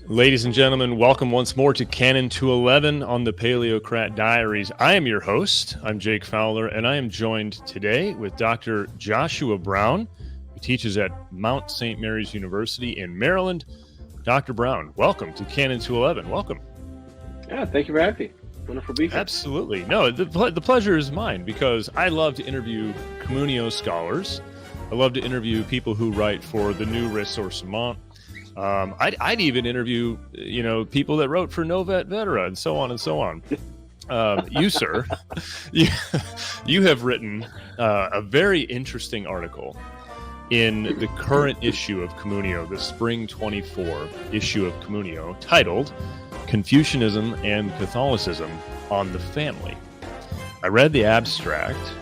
Ladies and gentlemen, welcome once more to Canon 211 on the Paleocrat Diaries. I am your host. I'm Jake Fowler, and I am joined today with Dr. Joshua Brown, who teaches at Mount St. Mary's University in Maryland. Dr. Brown, welcome to Canon 211. Welcome. Yeah, thank you for having me. Wonderful to be here. Absolutely. No, the pleasure is mine because I love to interview Communio scholars. I love to interview people who write for the New Ressourcement. I'd even interview, people that wrote for Novet Vetera and so on and so on. You, sir, you have written a very interesting article in the current issue of Communio, the spring 24 issue of Communio, titled Confucianism and Catholicism on the Family. I read the abstract,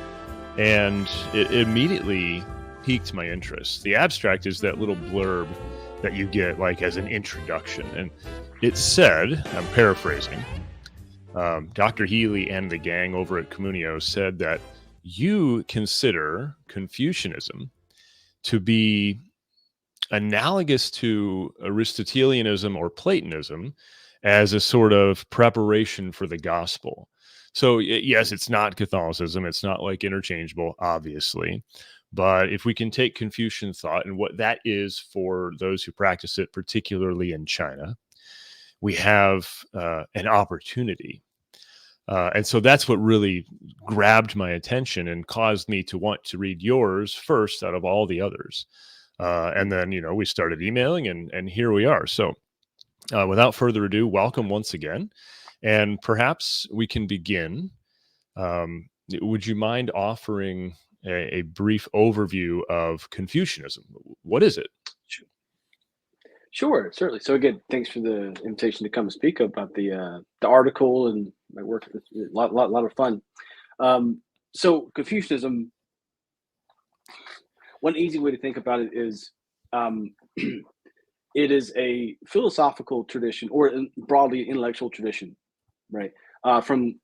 and it immediately piqued my interest. The abstract is that little blurb that you get like as an introduction, and it said, I'm paraphrasing, Dr. Healy and the gang over at Communio said that you consider Confucianism to be analogous to Aristotelianism or Platonism as a sort of preparation for the gospel. So yes, it's not Catholicism. It's not like interchangeable, obviously. But if we can take Confucian thought and what that is for those who practice it, particularly in China, we have an opportunity. And so that's what really grabbed my attention and caused me to want to read yours first out of all the others. And then, we started emailing and here we are. So without further ado, welcome once again. And perhaps we can begin. Would you mind offering a brief overview of Confucianism? What is it? Sure, certainly. So again, thanks for the invitation to come speak about the article and my work. It's a lot of fun. So Confucianism, one easy way to think about it is it is a philosophical tradition, or broadly intellectual tradition, right? From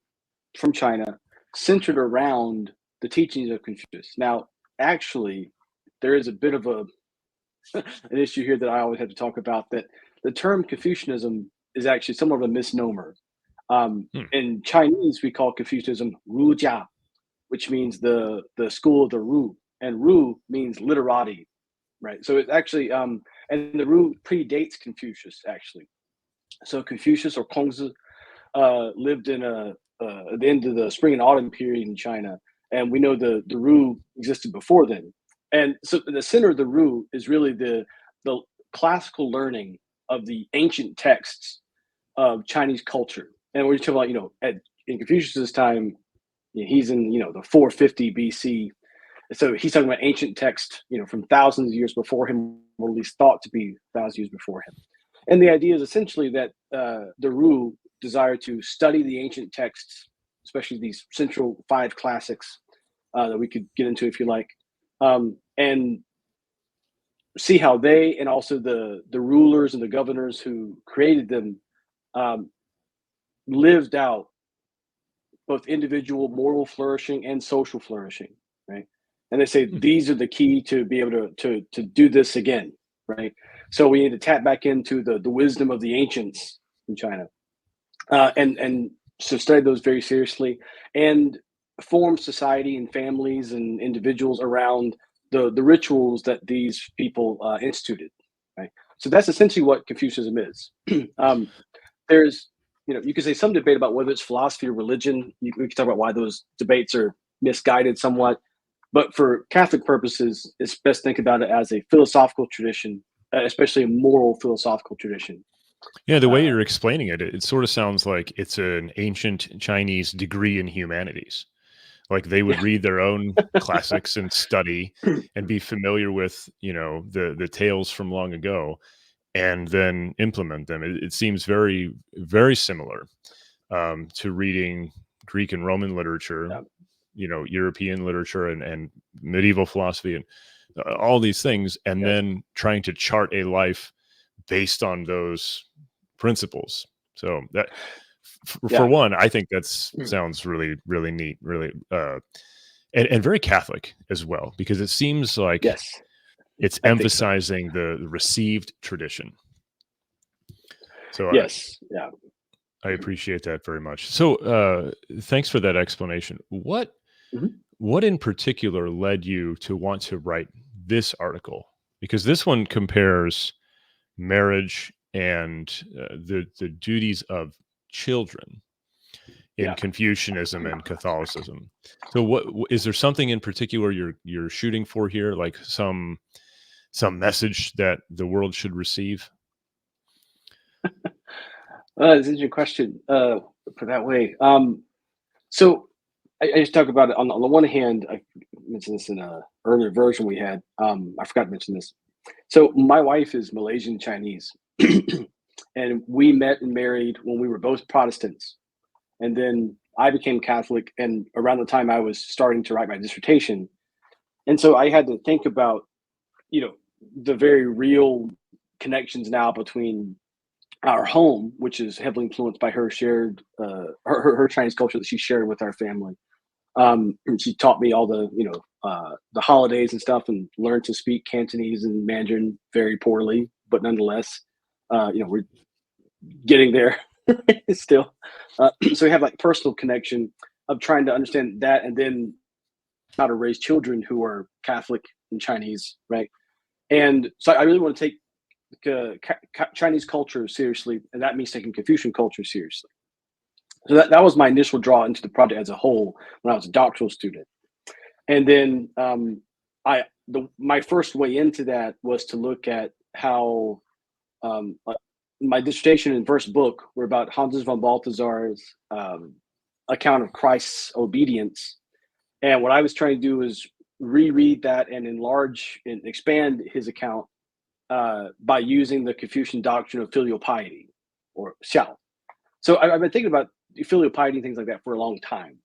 China, centered around the teachings of Confucius. Now, actually, there is a bit of an issue here that I always have to talk about, that the term Confucianism is actually somewhat of a misnomer. In Chinese, we call Confucianism Rujia, which means the school of the Ru, and Ru means literati, right? So it's actually, and the Ru predates Confucius, actually. So Confucius or Kongzi lived in at the end of the spring and autumn period in China. And we know the Ru existed before then. And so the center of the Ru is really the classical learning of the ancient texts of Chinese culture. And we're talking about, in Confucius's time, he's in, the 450 BC. So he's talking about ancient text, from thousands of years before him, or at least thought to be thousands of years before him. And the idea is essentially that the Ru desire to study the ancient texts, especially these central 5 classics that we could get into if you like, and see how they, and also the rulers and the governors who created them, lived out both individual moral flourishing and social flourishing, right? And they say these are the key to be able to do this again, right? So we need to tap back into the wisdom of the ancients in China, and so study those very seriously, and form society and families and individuals around the rituals that these people instituted, right? So that's essentially what Confucianism is. There's, you could say some debate about whether it's philosophy or religion. We can talk about why those debates are misguided somewhat. But for Catholic purposes, it's best to think about it as a philosophical tradition, especially a moral philosophical tradition. Yeah, the way you're explaining it, it sort of sounds like it's an ancient Chinese degree in humanities. Like they would read their own classics and study and be familiar with, the tales from long ago, and then implement them. It seems very, very similar to reading Greek and Roman literature, European literature and medieval philosophy and all these things, and then trying to chart a life based on those principles. So that, for one, I think that sounds really, really neat, really, and very Catholic as well, because it seems like it's emphasizing the received tradition. So Yes. Yeah. I appreciate that very much. So thanks for that explanation. Mhm. What in particular led you to want to write this article? Because this one compares marriage and the duties of children in Yeah. Confucianism and Catholicism. So is there something in particular you're shooting for here, like some message that the world should receive? This is your question. Put that way. So I just talk about it on the one hand. I mentioned this in a earlier version we had. I forgot to mention this. So my wife is Malaysian Chinese, and we met and married when we were both Protestants. And then I became Catholic, and around the time I was starting to write my dissertation, and so I had to think about, you know, the very real connections now between our home, which is heavily influenced by her shared her Chinese culture that she shared with our family. And she taught me all the the holidays and stuff, and learned to speak Cantonese and Mandarin very poorly, but nonetheless, we're getting there still. So we have like personal connection of trying to understand that, and then how to raise children who are Catholic and Chinese, right? And so I really want to take Chinese culture seriously, and that means taking Confucian culture seriously. So that was my initial draw into the project as a whole when I was a doctoral student. And then my first way into that was to look at how my dissertation and first book were about Hans von Balthasar's account of Christ's obedience. And what I was trying to do is reread that and enlarge and expand his account by using the Confucian doctrine of filial piety, or xiao. So I've been thinking about filial piety and things like that for a long time.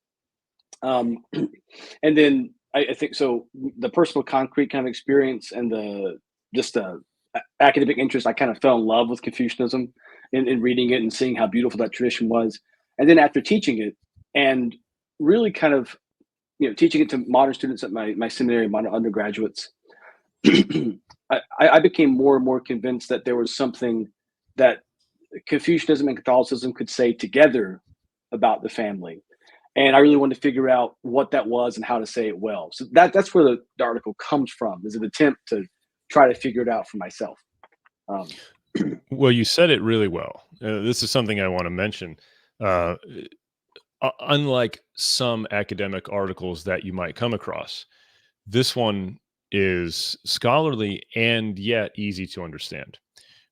And then I think so. The personal, concrete kind of experience and the just academic interest, I kind of fell in love with Confucianism in reading it and seeing how beautiful that tradition was. And then after teaching it and really kind of teaching it to modern students at my seminary, modern undergraduates, I became more and more convinced that there was something that Confucianism and Catholicism could say together about the family. And I really wanted to figure out what that was and how to say it well. So that's where the article comes from, is an attempt to try to figure it out for myself. Um, Well, you said it really well. This is something I want to mention. Uh, Unlike some academic articles that you might come across, this one is scholarly and yet easy to understand.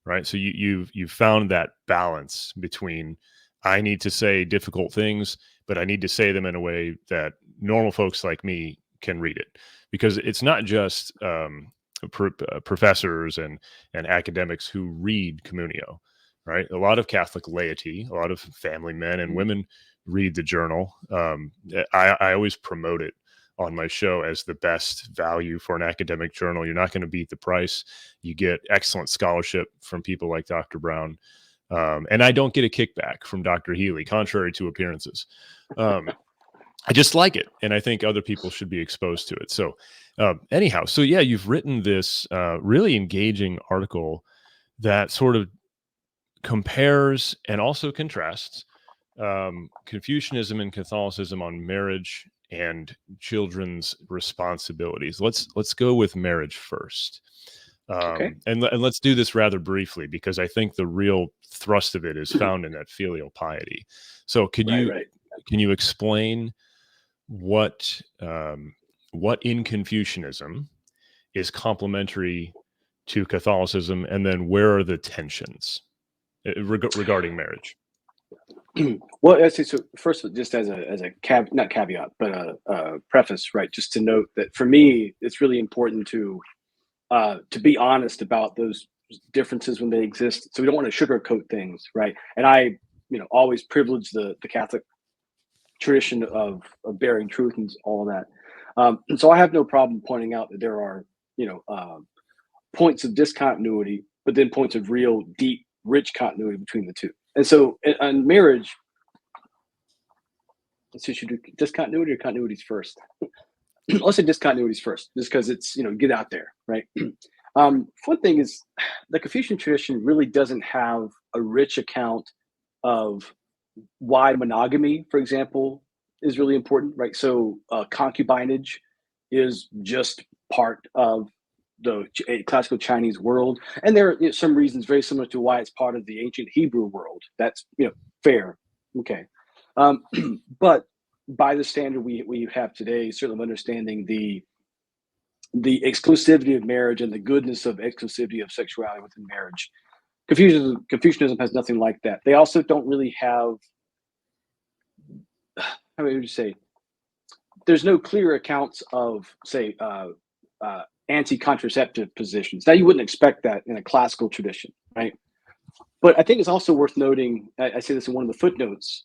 Right. So you've found that balance between, I need to say difficult things, but I need to say them in a way that normal folks like me can read it, because it's not just professors and academics who read Communio. Right. A lot of Catholic laity, a lot of family men and women read the journal. I always promote it on my show as the best value for an academic journal. You're not going to beat the price. You get excellent scholarship from people like Dr. Brown. And I don't get a kickback from Dr. Healy, contrary to appearances. I just like it, and I think other people should be exposed to it. So anyhow, so yeah, you've written this really engaging article that sort of compares and also contrasts Confucianism and Catholicism on marriage and children's responsibilities. Let's go with marriage first, okay. and let's do this rather briefly, because I think the real thrust of it is found in that filial piety. So, Right. Right. can you explain what what in Confucianism is complementary to Catholicism, and then where are the tensions regarding marriage? Well, I see. So first, just as a not caveat, but a preface, right? Just to note that for me, it's really important to be honest about those differences when they exist. So we don't want to sugarcoat things, right? And I, always privilege the Catholic tradition of bearing truth and all of that. And so I have no problem pointing out that there are, points of discontinuity, but then points of real, deep, rich continuity between the two. And so in marriage, let's see, should do discontinuity or continuities first? Let's say discontinuities first, just because it's, get out there, right? One thing is the Confucian tradition really doesn't have a rich account of why monogamy, for example, is really important, right? So concubinage is just part of the classical Chinese world, and there are some reasons very similar to why it's part of the ancient Hebrew world. That's fair, okay, but by the standard we have today, certainly understanding the exclusivity of marriage and the goodness of exclusivity of sexuality within marriage. Confucianism has nothing like that. They also don't really have, how would you say, there's no clear accounts of, say, anti-contraceptive positions. Now, you wouldn't expect that in a classical tradition, right? But I think it's also worth noting, I say this in one of the footnotes,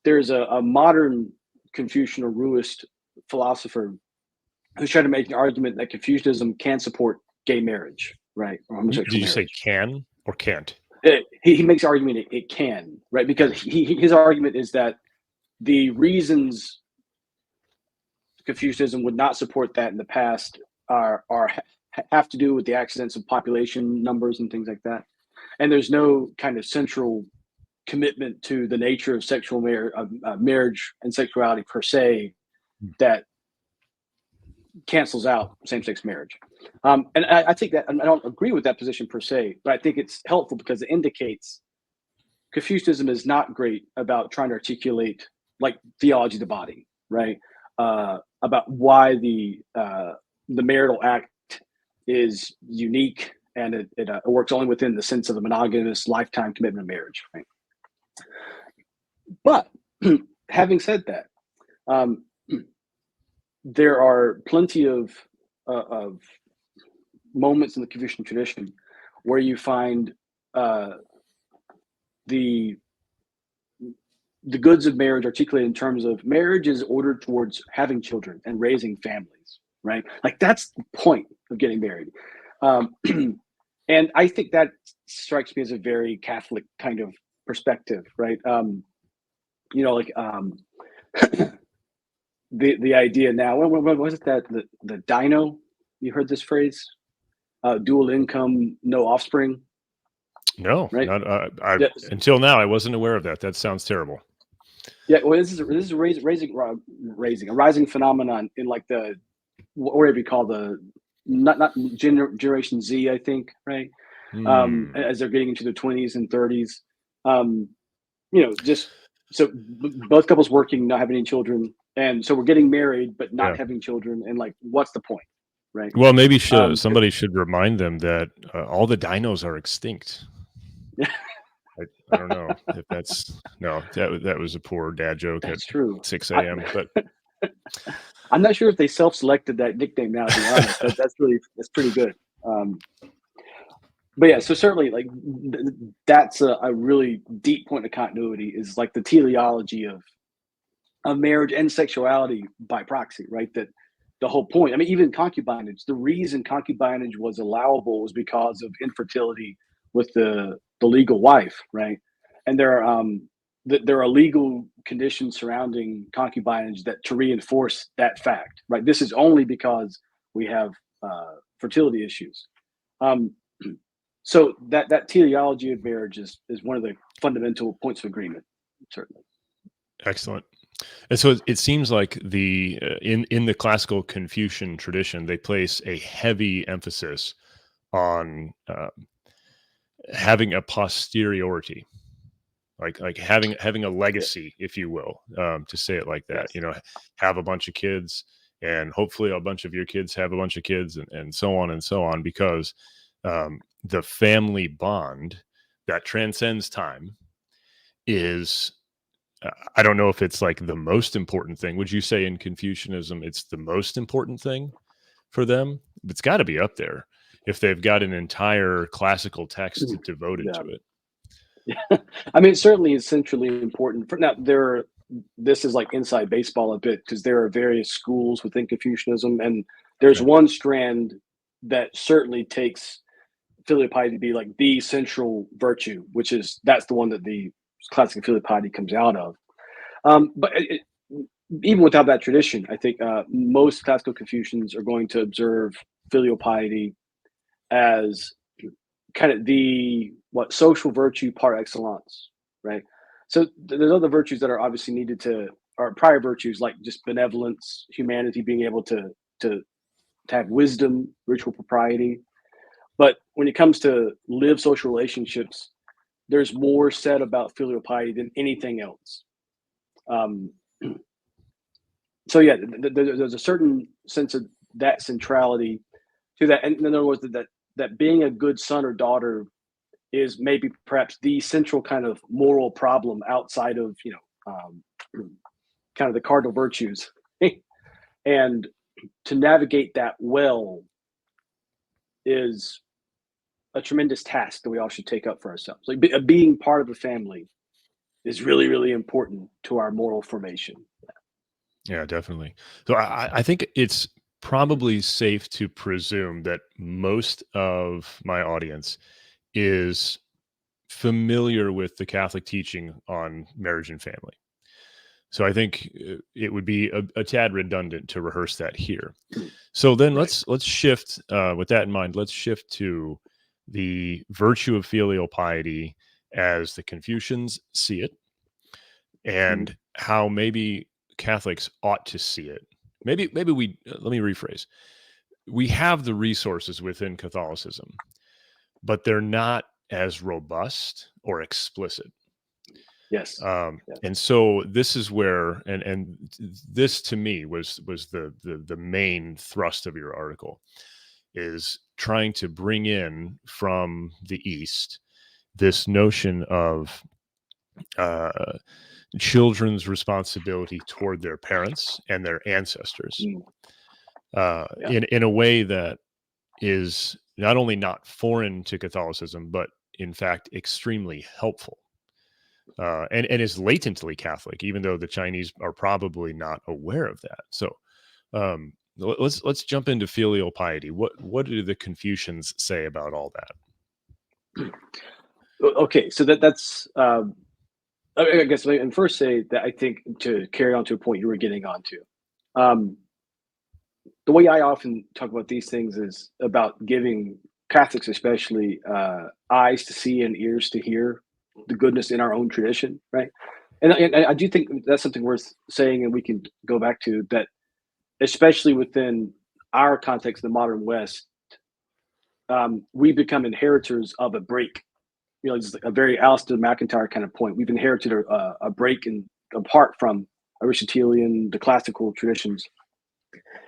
there's a modern Confucian or Ruist philosopher who's trying to make an argument that Confucianism can support gay marriage, right? Or homosexual Did you marriage. say can or can't? He makes the argument it can, right? Because his argument is that the reasons Confucianism would not support that in the past have to do with the accidents of population numbers and things like that. And there's no kind of central commitment to the nature of sexual marriage and sexuality per se that cancels out same-sex marriage. And I think that, and I don't agree with that position per se, but I think it's helpful because it indicates Confucianism is not great about trying to articulate like theology of the body, right? About why the marital act is unique and it works only within the sense of the monogamous lifetime commitment of marriage, right? But having said that, there are plenty of moments in the Confucian tradition where you find the goods of marriage articulated in terms of marriage is ordered towards having children and raising families, right? Like that's the point of getting married. And I think that strikes me as a very Catholic kind of perspective, right? The idea now, when was it that the dino, you heard this phrase, dual income, no offspring? No, right? not Yeah. until now I wasn't aware of that. That sounds terrible. Yeah, well, this is a rising phenomenon in like the whatever you call the not Generation Z, I think, right? As they're getting into their 20s and 30s, just so both couples working, not having any children, and so we're getting married but not having children, and like, what's the point, right? Well, maybe somebody should remind them that all the dinos are extinct. I don't know if that's that was a poor dad joke. That's at true. 6 a.m. But I'm not sure if they self-selected that nickname now, to be honest, but that's pretty good. But yeah, so certainly like that's a really deep point of continuity, is like the teleology of marriage and sexuality by proxy, right? That the whole point, I mean, even concubinage, the reason concubinage was allowable was because of infertility with the legal wife, right? And there are legal conditions surrounding concubinage that to reinforce that fact, right? This is only because we have fertility issues. So that teleology of marriage is one of the fundamental points of agreement, certainly. Excellent. And so it seems like in the classical Confucian tradition, they place a heavy emphasis on having a posteriority, like having a legacy, if you will, to say it like that. Yes. Have a bunch of kids, and hopefully a bunch of your kids have a bunch of kids, and so on and so on, because the family bond that transcends time is. I don't know if it's like the most important thing. Would you say in Confucianism it's the most important thing for them? It's got to be up there if they've got an entire classical text devoted to it. Yeah. I mean, it certainly is centrally important. For now, this is like inside baseball a bit, because there are various schools within Confucianism, and there's one strand that certainly takes filial piety to be like the central virtue, that's the one that the classic filial piety comes out of. But even without that tradition, I think most classical Confucians are going to observe filial piety as kind of the social virtue par excellence, right? So there's other virtues that are obviously needed to, or prior virtues like just benevolence, humanity, being able to have wisdom, ritual propriety. But when it comes to live social relationships, there's more said about filial piety than anything else. Um, so yeah, there's a certain sense of that centrality to that, and in other words, that being a good son or daughter is maybe perhaps the central kind of moral problem outside of kind of the cardinal virtues, and to navigate that well is a tremendous task that we all should take up for ourselves. Like being part of a family is really, really important to our moral formation. Yeah, definitely. So I think it's probably safe to presume that most of my audience is familiar with the Catholic teaching on marriage and family. So I think it would be a tad redundant to rehearse that here. So then Right. let's shift with that in mind. Let's shift to the virtue of filial piety as the Confucians see it, Mhm. and how maybe Catholics ought to see it. Maybe we let me rephrase. We have the resources within Catholicism, but they're not as robust or explicit. Yes. Yes. And so this is where, and this to me was the main thrust of your article, is trying to bring in from the East this notion of uh, children's responsibility toward their parents and their ancestors, Mm. Yeah. in a way that is not only not foreign to Catholicism, but in fact extremely helpful. And is latently Catholic, even though the Chinese are probably not aware of that. So let's jump into filial piety. What do the Confucians say about all that? Okay. So that's. I guess I can first say that I think to carry on to a point you were getting onto. Um, the way I often talk about these things is about giving Catholics, especially, eyes to see and ears to hear the goodness in our own tradition, right? And I do think that's something worth saying, and we can go back to that, especially within our context, the modern West. We become inheritors of a break. You know, it's like a very Alistair McIntyre kind of point. We've inherited a break and apart from Aristotelian, the classical traditions,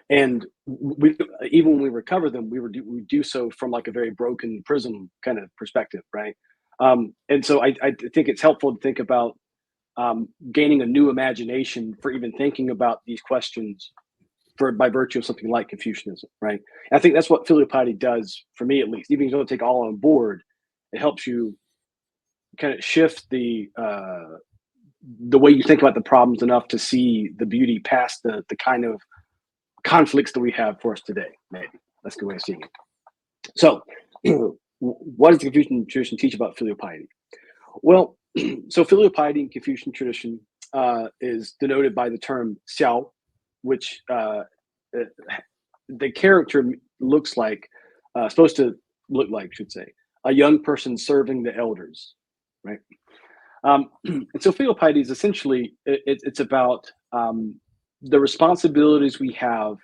and we even when we recover them, we do so from like a very broken prism kind of perspective, right? And so I think it's helpful to think about gaining a new imagination for even thinking about these questions for by virtue of something like Confucianism, right? And I think that's what filial piety does for me, at least. Even if you don't take all on board, it helps you kind of shift the way you think about the problems enough to see the beauty past the kind of conflicts that we have for us today. Maybe that's a good way of seeing it. So, what does the Confucian tradition teach about filial piety? Well, so filial piety in Confucian tradition is denoted by the term xiao, which the character looks like, supposed to look like, should say, a young person serving the elders, right? And so filial piety is essentially it's about the responsibilities we have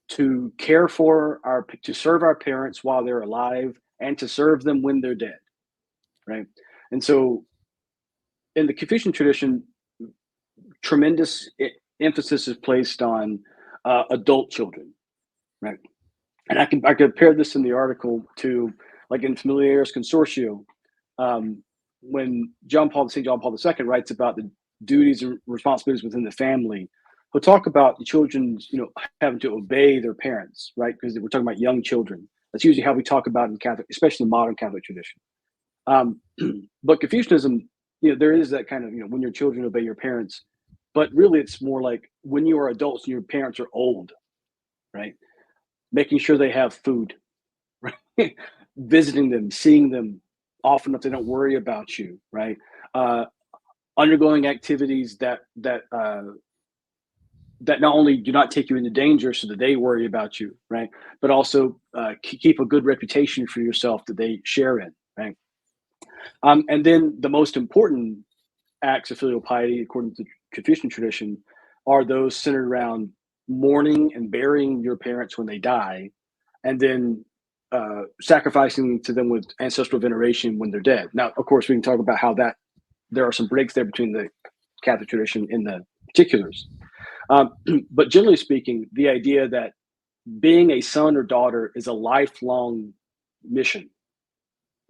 to care for to serve our parents while they're alive and to serve them when they're dead, right? And so in the Confucian tradition, tremendous emphasis is placed on adult children, right? And I compare this in the article to like in Familiaris Consortio, um, when St. John Paul II writes about the duties and responsibilities within the family. He'll talk about the children's, having to obey their parents, right? Because we're talking about young children. That's usually how we talk about in Catholic, especially in modern Catholic tradition. But Confucianism, there is that kind of, when your children obey your parents, but really it's more like when you are adults and your parents are old, right? Making sure they have food, right? Visiting them, seeing them often if they don't worry about you, right? Undergoing activities that that not only do not take you into danger so that they worry about you, right? But also keep a good reputation for yourself that they share in, right? And then the most important acts of filial piety, according to the Confucian tradition, are those centered around mourning and burying your parents when they die, and then sacrificing to them with ancestral veneration when they're dead. Now, of course, we can talk about how that there are some breaks there between the Catholic tradition in the particulars. But generally speaking, the idea that being a son or daughter is a lifelong mission,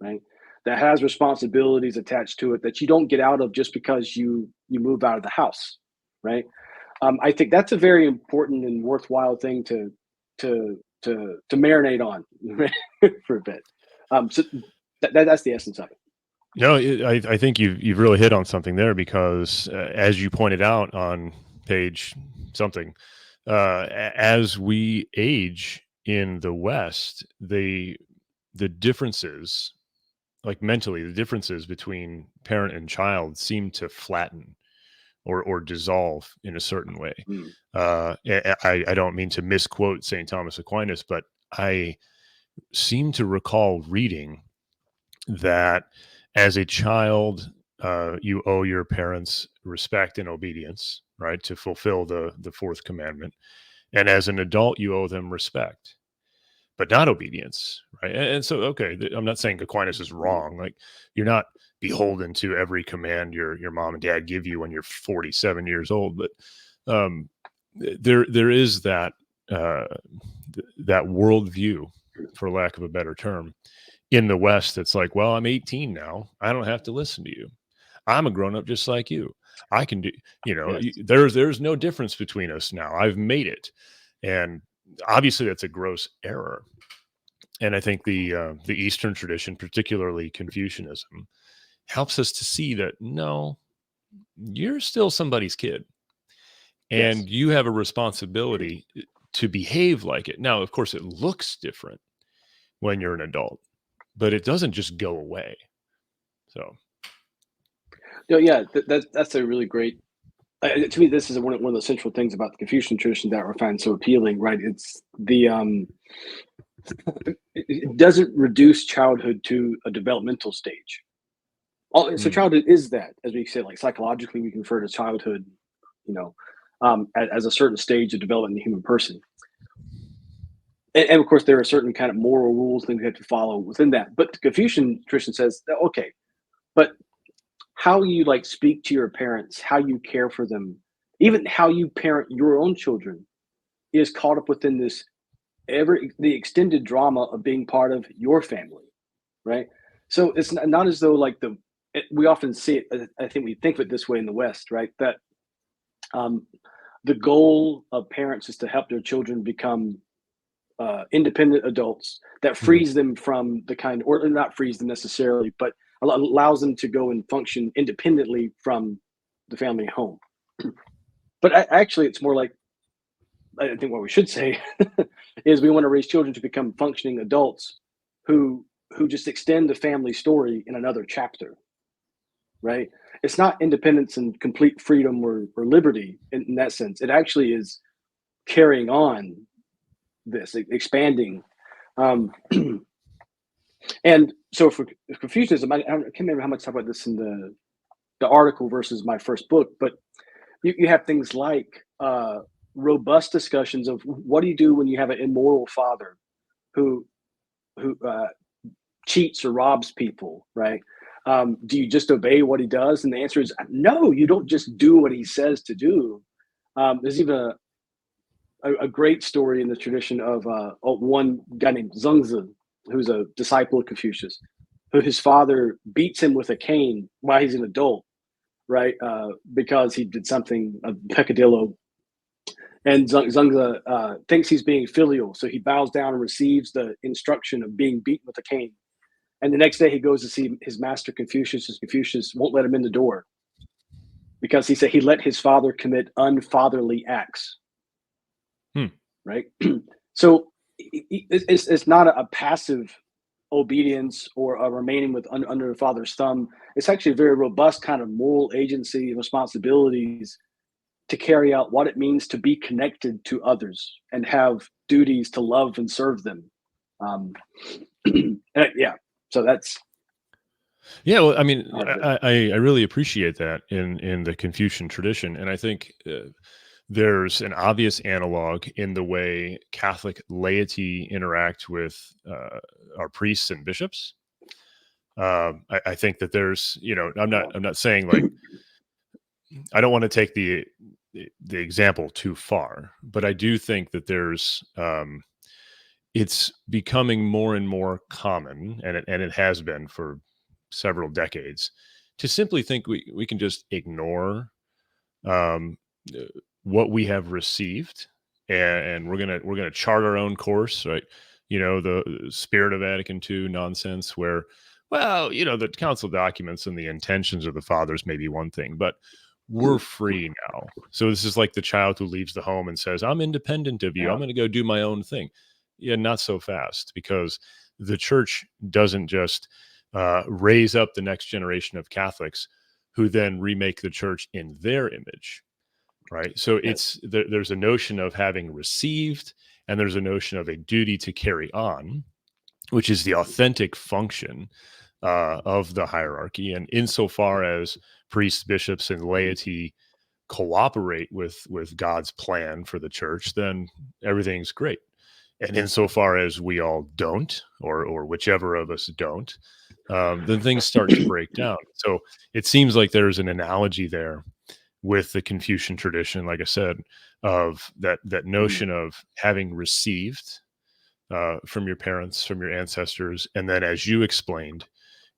right? That has responsibilities attached to it that you don't get out of just because you move out of the house, right? I think that's a very important and worthwhile thing to marinate on for a bit. So that's the essence of it. No, I think you've really hit on something there because, as you pointed out on page something, as we age in the West, the differences, like mentally, the differences between parent and child seem to flatten or dissolve in a certain way. Mm. I don't mean to misquote St. Thomas Aquinas, but I seem to recall reading that as a child, you owe your parents respect and obedience, right, to fulfill the fourth commandment, and as an adult, you owe them respect, but not obedience, right? And so, okay, I'm not saying Aquinas is wrong. Like, you're not beholden to every command your mom and dad give you when you're 47 years old, but there is that that worldview, for lack of a better term, in the West. It's like, well, I'm 18 now. I don't have to listen to you. I'm a grown up just like you. I can do, Yes. there's no difference between us now. I've made it. And obviously that's a gross error. And I think the Eastern tradition, particularly Confucianism, helps us to see that no, you're still somebody's kid, Yes. and you have a responsibility to behave like it. Now, of course, it looks different when you're an adult, but it doesn't just go away. So, Yeah, that's a really great. To me, this is one of the central things about the Confucian tradition that I find so appealing. Right? It's the it doesn't reduce childhood to a developmental stage. So mm, childhood is that, as we said, like psychologically, we can refer to childhood, you know, as a certain stage of development in the human person. And of course, there are certain kind of moral rules things we have to follow within that. But the Confucian tradition says, that, okay, but how you like speak to your parents, how you care for them, even how you parent your own children, is caught up within this the extended drama of being part of your family, right? So it's not as though like we often see it. I think we think of it this way in the West, right? That um, the goal of parents is to help their children become independent adults that mm, frees them from the kind, or not frees them necessarily, but allows them to go and function independently from the family home. But actually, it's more like, I think what we should say is we want to raise children to become functioning adults who just extend the family story in another chapter, right? It's not independence and complete freedom or liberty in that sense. It actually is carrying on this, expanding. Um, and so for Confucianism, I can't remember how much I talk about this in the article versus my first book, but you have things like robust discussions of what do you do when you have an immoral father who who cheats or robs people, right? Do you just obey what he does? And the answer is no. You don't just do what he says to do. There's even a great story in the tradition of one guy named Zhengzi, who's a disciple of Confucius, who his father beats him with a cane while he's an adult, right? Because he did something, a peccadillo. And Zhengzi thinks he's being filial, so he bows down and receives the instruction of being beaten with a cane. And the next day he goes to see his master Confucius, and Confucius won't let him in the door because he said he let his father commit unfatherly acts. hmm. Right. So it's not a passive obedience or a remaining with under the father's thumb. It's actually a very robust kind of moral agency and responsibilities to carry out what it means to be connected to others and have duties to love and serve them. Yeah, so that's Yeah, well, I mean, part of it. I really appreciate that in the Confucian tradition, and I think there's an obvious analog in the way Catholic laity interact with our priests and bishops. I think that there's, I'm not saying like I don't want to take the example too far, but I do think that there's it's becoming more and more common, and it has been for several decades, to simply think we can just ignore um, uh, what we have received, and we're gonna chart our own course, right? The spirit of Vatican II nonsense, where, well, the council documents and the intentions of the fathers may be one thing, but we're free now. So this is like the child who leaves the home and says, "I'm independent of you. Yeah. I'm going to go do my own thing." Yeah, not so fast, because the church doesn't just raise up the next generation of Catholics who then remake the church in their image, right? So Yes. there's a notion of having received, and there's a notion of a duty to carry on, which is the authentic function of the hierarchy. And insofar as priests, bishops, and laity cooperate with God's plan for the church, then everything's great. And insofar as we all don't, or whichever of us don't, then things start to break down. So it seems like there's an analogy there with the Confucian tradition, like I said, of that notion of having received from your parents, from your ancestors, and then, as you explained,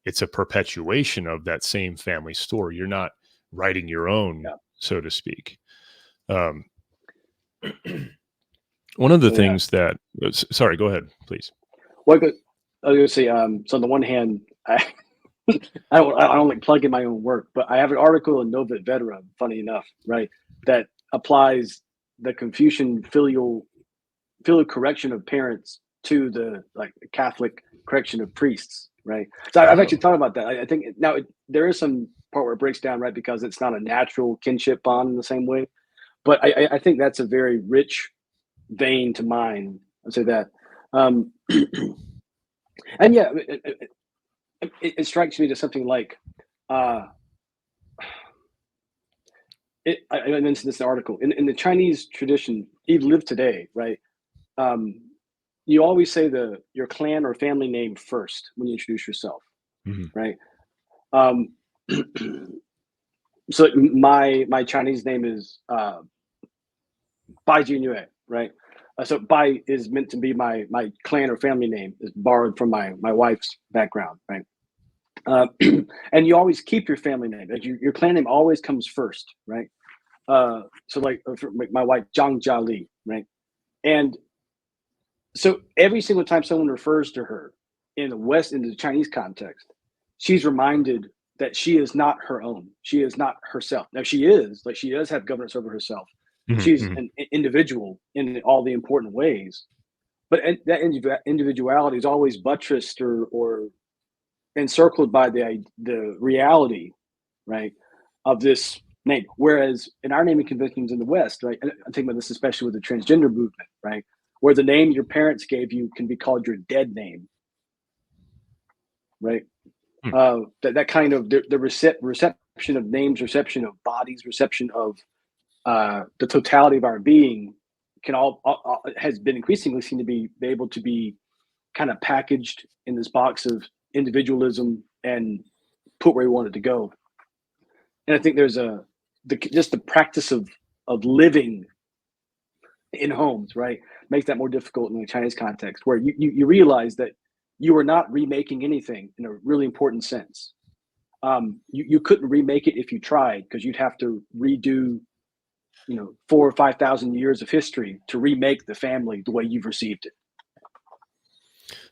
it's a perpetuation of that same family story. You're not writing your own, Yeah. so to speak. Um, one of the So yeah. things that, sorry, go ahead, please. Well, I was gonna say, so on the one hand, I don't like plugging my own work, but I have an article in Novit Veteran, funny enough, right, that applies the Confucian filial correction of parents to the Catholic correction of priests, right? So I've actually Oh, thought about that. I think now there is some part where it breaks down, right, because it's not a natural kinship bond in the same way. But I think that's a very rich vein to mine. I'll say that. Um, and yeah, it strikes me to something like, uh, I mentioned this in the article, in the Chinese tradition, even live today, right? Um, you always say your clan or family name first when you introduce yourself, mhm. right? Um, so my Chinese name is Bai Jinyue, right? So Bai is meant to be my clan or family name, is borrowed from my wife's background, right? Uh, and you always keep your family name. Like your clan name always comes first, right? So for my wife Zhang Jiali, right? And so every single time someone refers to her in the Chinese context, she's reminded that she is not her own. She is not herself. Now she does have governance over herself. Mhm, She's mhm. an individual in all the important ways, but that individuality is always buttressed or encircled by the reality, right, of this name. Whereas in our naming conventions in the West, right, and I'm thinking about this especially with the transgender movement, right, where the name your parents gave you can be called your dead name, right? Hmm. That kind of the reception of names, reception of bodies, reception of the totality of our being can all has been increasingly seen to be able to be kind of packaged in this box of individualism and put where we want it to go. And I think there's just the practice of living in homes, right, makes that more difficult in the Chinese context, where you realize that you are not remaking anything in a really important sense. You couldn't remake it if you tried, because you'd have to redo 4 or 5 thousand years of history to remake the family the way you've received it.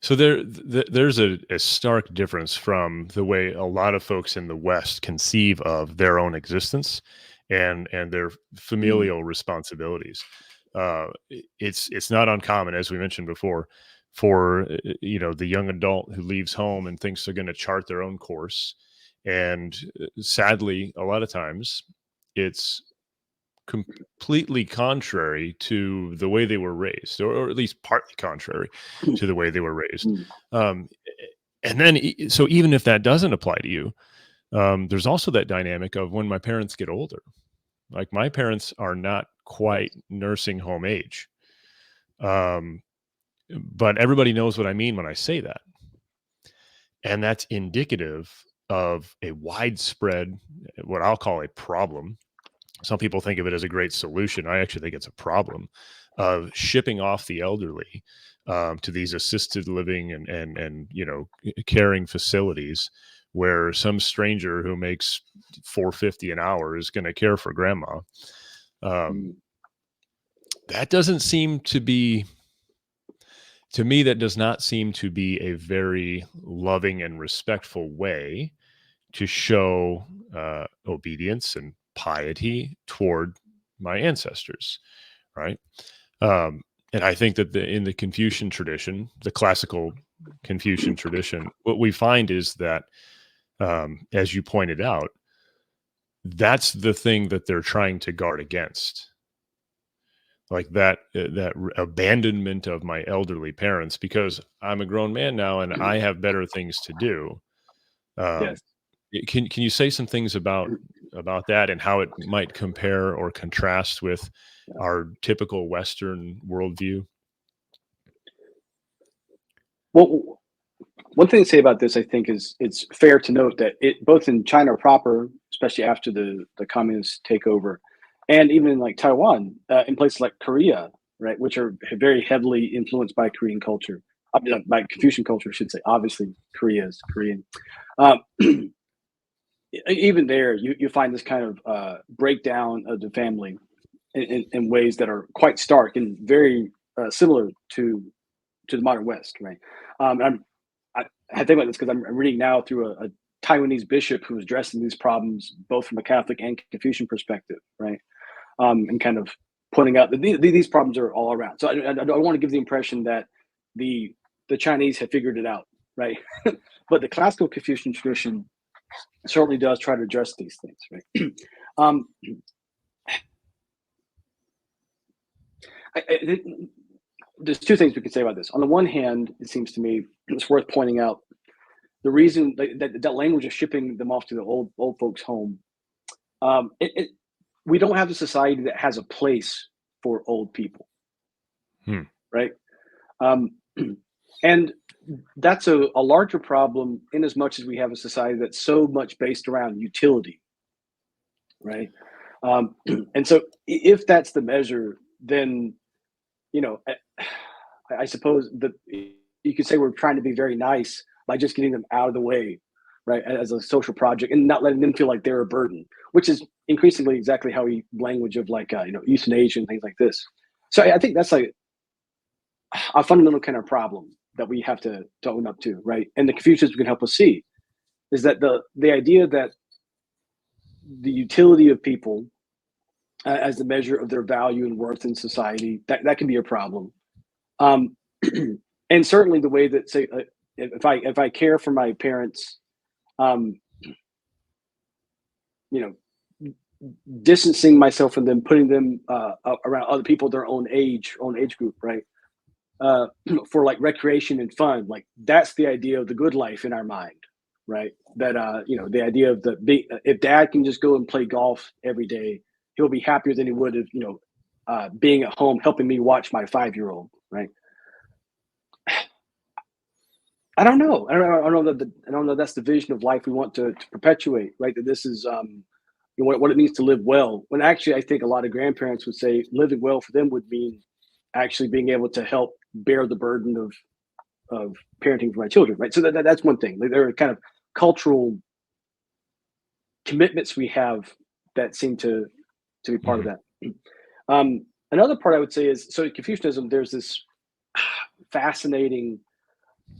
So there's a stark difference from the way a lot of folks in the West conceive of their own existence and their Mm. familial responsibilities. It's not uncommon, as we mentioned before, for the young adult who leaves home and thinks they're going to chart their own course, and sadly, a lot of times it's completely contrary to the way they were raised, or at least partly contrary to the way they were raised. Um, and then, so even if that doesn't apply to you, there's also that dynamic of when my parents get older. Like my parents are not quite nursing home age, um, but everybody knows what I mean when I say that, and that's indicative of a widespread, what I'll call a problem. Some people think of it as a great solution. I actually think it's a problem of shipping off the elderly to these assisted living and caring facilities where some stranger who makes $4.50 an hour is going to care for grandma. That doesn't seem to be, to me, that does not seem to be a very loving and respectful way to show obedience and piety toward my ancestors, right? And I think that in the Confucian tradition, the classical Confucian tradition, what we find is that, as you pointed out, that's the thing that they're trying to guard against. Like that abandonment of my elderly parents, because I'm a grown man now and I have better things to do. Yes. Can you say some things about that and how it might compare or contrast with our typical Western worldview? Well, one thing to say about this, I think, is it's fair to note that it both in China proper, especially after the communist takeover, and even in like Taiwan, in places like Korea, right, which are very heavily influenced by Korean culture, by Confucian culture, I should say. Obviously, Korea is Korean. Even there, you find this kind of breakdown of the family in ways that are quite stark and very similar to the modern West, right? I think about this because I'm reading now through a Taiwanese bishop who was addressing these problems both from a Catholic and Confucian perspective, right? And kind of pointing out that these problems are all around. So I don't want to give the impression that the Chinese have figured it out, right? But the classical Confucian tradition certainly does try to address these things, right? There's two things we could say about this. On the one hand, it seems to me it's worth pointing out the reason that language of shipping them off to the old folks' home. We don't have a society that has a place for old people, right? And that's a larger problem in as much as we have a society that's so much based around utility, right? And so if that's the measure, then, I suppose that you could say we're trying to be very nice by just getting them out of the way, right, as a social project, and not letting them feel like they're a burden, which is increasingly exactly how we language of like euthanasia and things like this. So I think that's like a fundamental kind of problem that we have to own up to, right? And the Confucians can help us see is that the idea that the utility of people as the measure of their value and worth in society, that can be a problem. And certainly the way that, say, if I care for my parents, distancing myself from them, putting them around other people their own age group, right? For like recreation and fun, like that's the idea of the good life in our mind, right? That the idea of if dad can just go and play golf every day, he'll be happier than he would if being at home helping me watch my 5-year-old, right? I don't know. I don't know that's the vision of life we want to perpetuate, right? That this is what it means to live well. When actually, I think a lot of grandparents would say living well for them would mean actually being able to help bear the burden of parenting for my children, right? So that's one thing. Like, there are kind of cultural commitments we have that seem to be part of that. Another part I would say is, so in Confucianism, there's this fascinating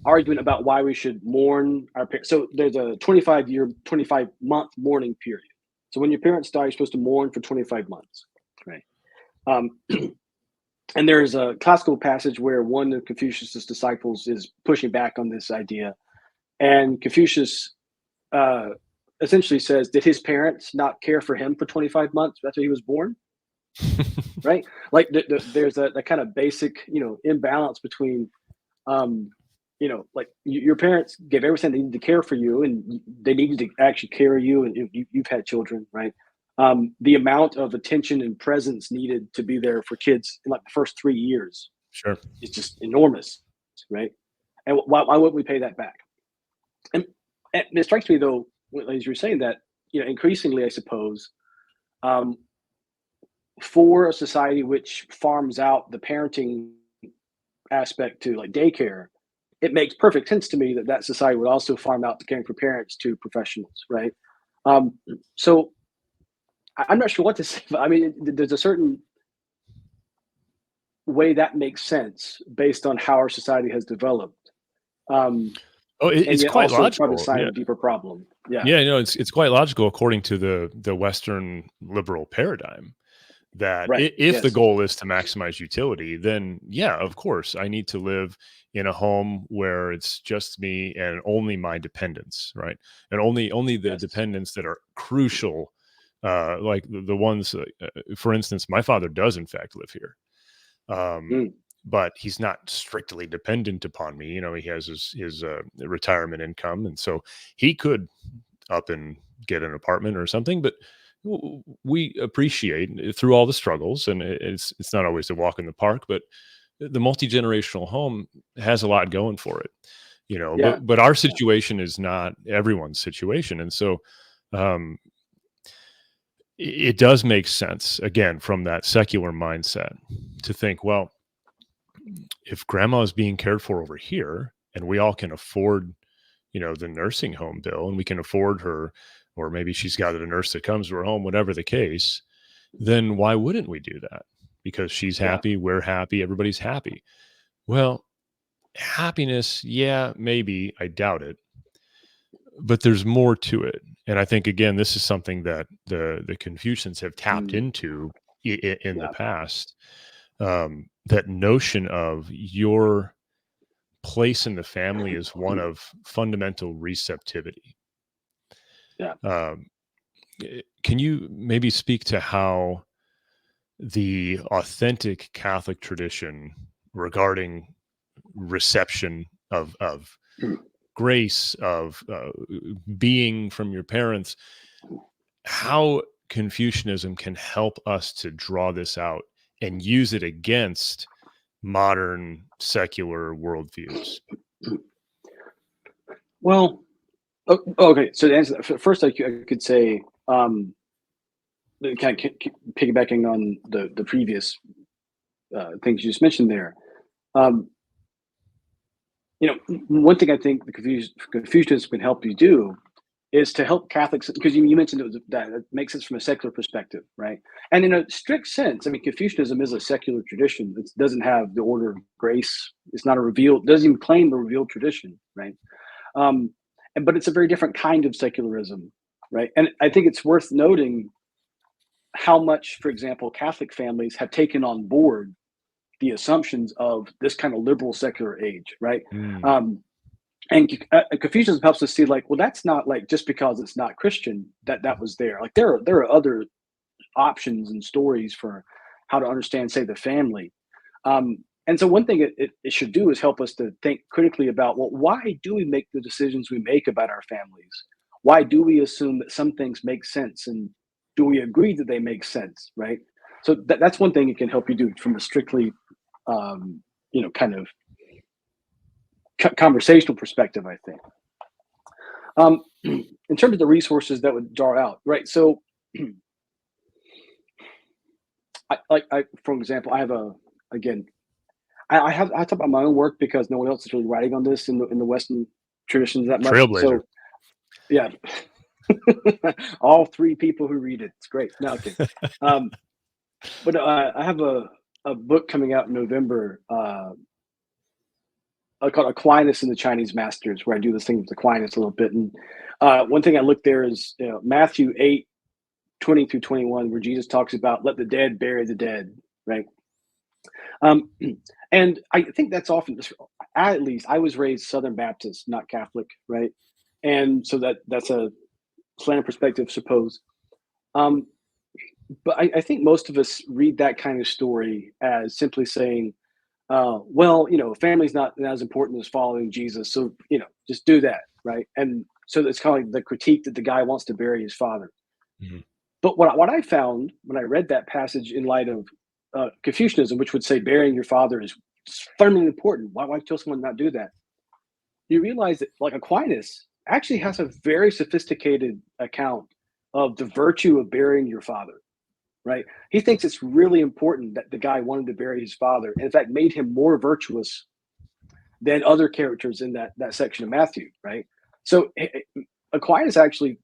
argument about why we should mourn our parents. So there's a 25-month mourning period. So when your parents die, you're supposed to mourn for 25 months, right? And there's a classical passage where one of Confucius' disciples is pushing back on this idea. And Confucius essentially says, did his parents not care for him for 25 months after he was born? right? Like there's a kind of basic, imbalance between, like your parents gave everything they needed to care for you, and they needed to actually carry you, and you've had children, right? The amount of attention and presence needed to be there for kids in like the first 3 years Sure. is just enormous, right? And why wouldn't we pay that back? And, and it strikes me though, as you're saying that, increasingly, I suppose, um, for a society which farms out the parenting aspect to like daycare, it makes perfect sense to me that that society would also farm out the caring for parents to professionals, right? Um, so I'm not sure what to say. But I mean, there's a certain way that makes sense based on how our society has developed, um, Oh, and it's yet quite also probably a logical. sign of Yeah. a deeper problem. Yeah, Yeah, it's quite logical according to the Western liberal paradigm that right. if the Yes, goal is to maximize utility, then yeah, of course, I need to live in a home where it's just me and only my dependents, right? And only the yes. dependents that are crucial, like the ones, for instance, my father does in fact live here. Um, Mm, but he's not strictly dependent upon me. He has his retirement income, and so he could up and get an apartment or something. But we appreciate through all the struggles, and it's not always a walk in the park, but the multi-generational home has a lot going for it. yeah, But our yeah. situation is not everyone's situation, and so um, it does make sense again from that secular mindset to think, well, if grandma is being cared for over here and we all can afford the nursing home bill, and we can afford her, or maybe she's got a nurse that comes to her home, whatever the case, then why wouldn't we do that? Because she's Yeah. happy, we're happy, everybody's happy. Well, happiness, yeah, maybe, I doubt it, but there's more to it. And I think again, this is something that the Confucians have tapped Mm, into in the yeah. past. That notion of your place in the family is one of fundamental receptivity. Yeah. Um, can you maybe speak to how the authentic Catholic tradition regarding reception of Mm. grace, of being from your parents, how Confucianism can help us to draw this out and use it against modern secular worldviews? Well, okay. So to answer that, first, I could say, kind of piggybacking on the previous things you just mentioned there. Um, one thing I think the Confucianists can help you do is to help Catholics, because you mentioned that it makes sense from a secular perspective, right? And in a strict sense, I mean, Confucianism is a secular tradition. It doesn't have the order of grace. It's not a revealed, doesn't even claim a revealed tradition, right? Um, but it's a very different kind of secularism, right? And I think it's worth noting how much, for example, Catholic families have taken on board the assumptions of this kind of liberal secular age, right? Mm, Um, and Confucianism helps us see, like, well, that's not like just because it's not Christian that was there. Like there are other options and stories for how to understand, say, the family. And so one thing it should do is help us to think critically about, well, why do we make the decisions we make about our families? Why do we assume that some things make sense, and do we agree that they make sense, right? So that's one thing it can help you do from a strictly, kind of conversational perspective, I think. In terms of the resources that would draw out, right? So, for example, I have again, I talk about my own work because no one else is really writing on this in the Western traditions that much. trailblazer. So, yeah, all three people who read it, it's great. No, okay. Um, but I have a book coming out in November, called Aquinas and the Chinese Masters, where I do this thing with Aquinas a little bit. And one thing I look there is, Matthew 8:20 through 21, where Jesus talks about let the dead bury the dead, right? Um, and I think that's often, at least I was raised Southern Baptist, not Catholic, right? And so that's a slant perspective, suppose. Um, but I think most of us read that kind of story as simply saying, well, family's not as important as following Jesus, so just do that, right? And so it's kind of like the critique that the guy wants to bury his father. Mhm. But what I found when I read that passage in light of Confucianism, which would say burying your father is fundamentally important. Why tell someone not do that? You realize that, like, Aquinas actually has a very sophisticated account of the virtue of burying your father, right? He thinks it's really important that the guy wanted to bury his father, and in fact made him more virtuous than other characters in that section of Matthew, right? So Aquinas actually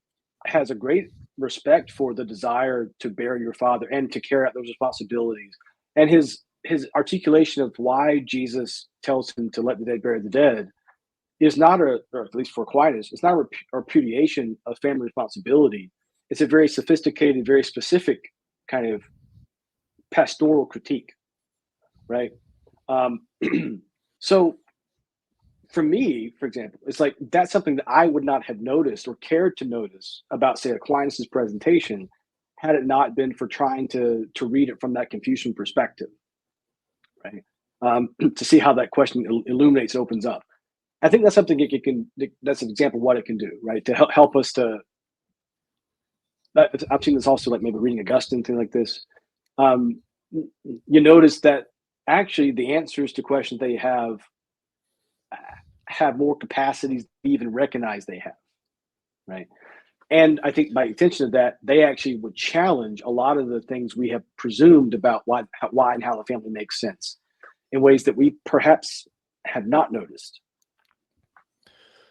has a great respect for the desire to bury your father and to carry out those responsibilities. And his articulation of why Jesus tells him to let the dead bury the dead is not or at least for Aquinas, it's not a repudiation of family responsibility. It's a very sophisticated, very specific kind of pastoral critique, right? Um, so for me, for example, it's like that's something that I would not have noticed or cared to notice about, say, Aquinas's presentation, had it not been for trying to read it from that Confucian perspective, right? To see how that question illuminates, opens up. I think that's something it can. That's an example of what it can do, right? To help us to. I've seen this also, like maybe reading Augustine, thing like this. Um, you notice that actually the answers to questions they have more capacities to even recognize they have, right? And I think by extension of that, they actually would challenge a lot of the things we have presumed about why and how the family makes sense in ways that we perhaps have not noticed.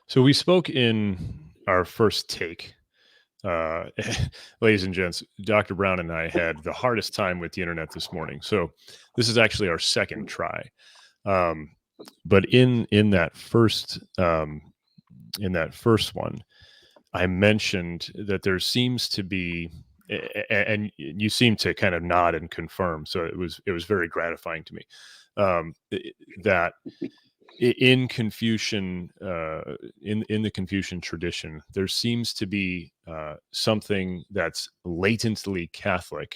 So we spoke in our first take. Uh, Ladies and gents, Dr. Brown and I had the hardest time with the internet this morning. So this is actually our second try. Um, but in that first one, I mentioned that there seems to be, and you seem to kind of nod and confirm. So it was very gratifying to me, that in Confucian, in the Confucian tradition, there seems to be something that's latently Catholic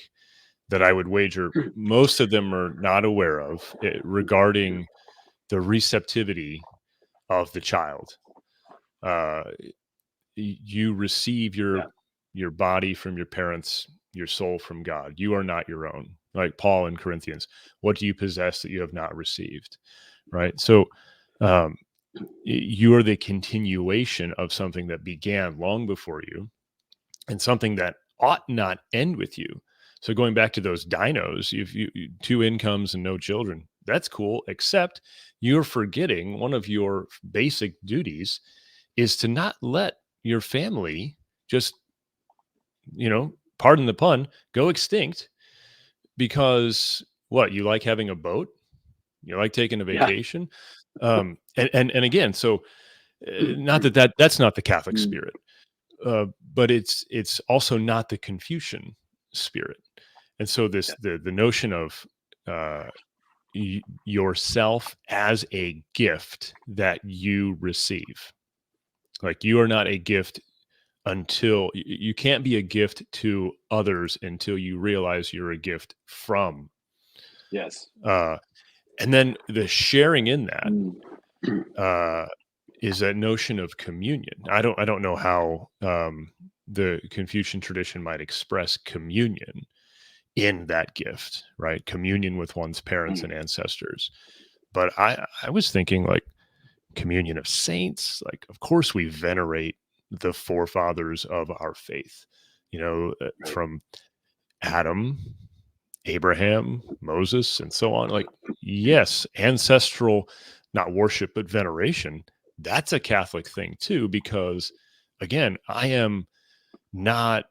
that I would wager most of them are not aware of, regarding the receptivity of the child. Uh, you receive Yeah. your body from your parents, your soul from God. You are not your own. Like Paul in Corinthians, what do you possess that you have not received? Right. So um, you are the continuation of something that began long before you, and something that ought not end with you. So going back to those dinos, if you two incomes and no children, that's cool, except you're forgetting one of your basic duties is to not let your family just, pardon the pun, go extinct because what, you like having a boat, you like taking a Yeah. vacation, and again, so not that's not the Catholic Mm. spirit, but it's also not the Confucian spirit. And so Yeah. the notion of uh, yourself as a gift that you receive, like you are not a gift until you can't be a gift to others until you realize you're a gift from. Yes. Uh, and then the sharing in that Mm. uh, is that notion of communion. I don't know how the Confucian tradition might express communion in that gift, right? Communion with one's parents and ancestors. But I was thinking like communion of saints. Like, of course, we venerate the forefathers of our faith. Right. From Adam, Abraham, Moses, and so on. Like, yes, ancestral, not worship, but veneration. That's a Catholic thing too, because again, I am not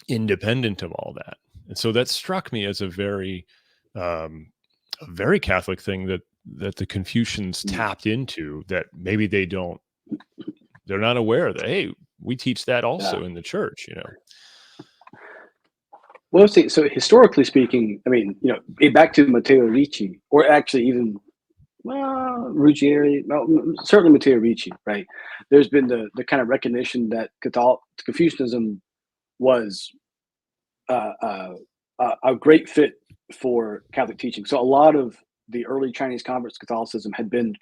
independent of all that. And so that struck me as um, a very Catholic thing that the Confucians Mm. tapped into, that maybe they're not aware that, hey, we teach that Yeah. also in the church. Well, see, so historically speaking, I mean, back to Matteo Ricci, or actually even, well, Ruggieri, no, certainly Matteo Ricci, right? There's been the kind of recognition that Confucianism was a great fit for Catholic teaching. So a lot of the early Chinese converts to Catholicism had been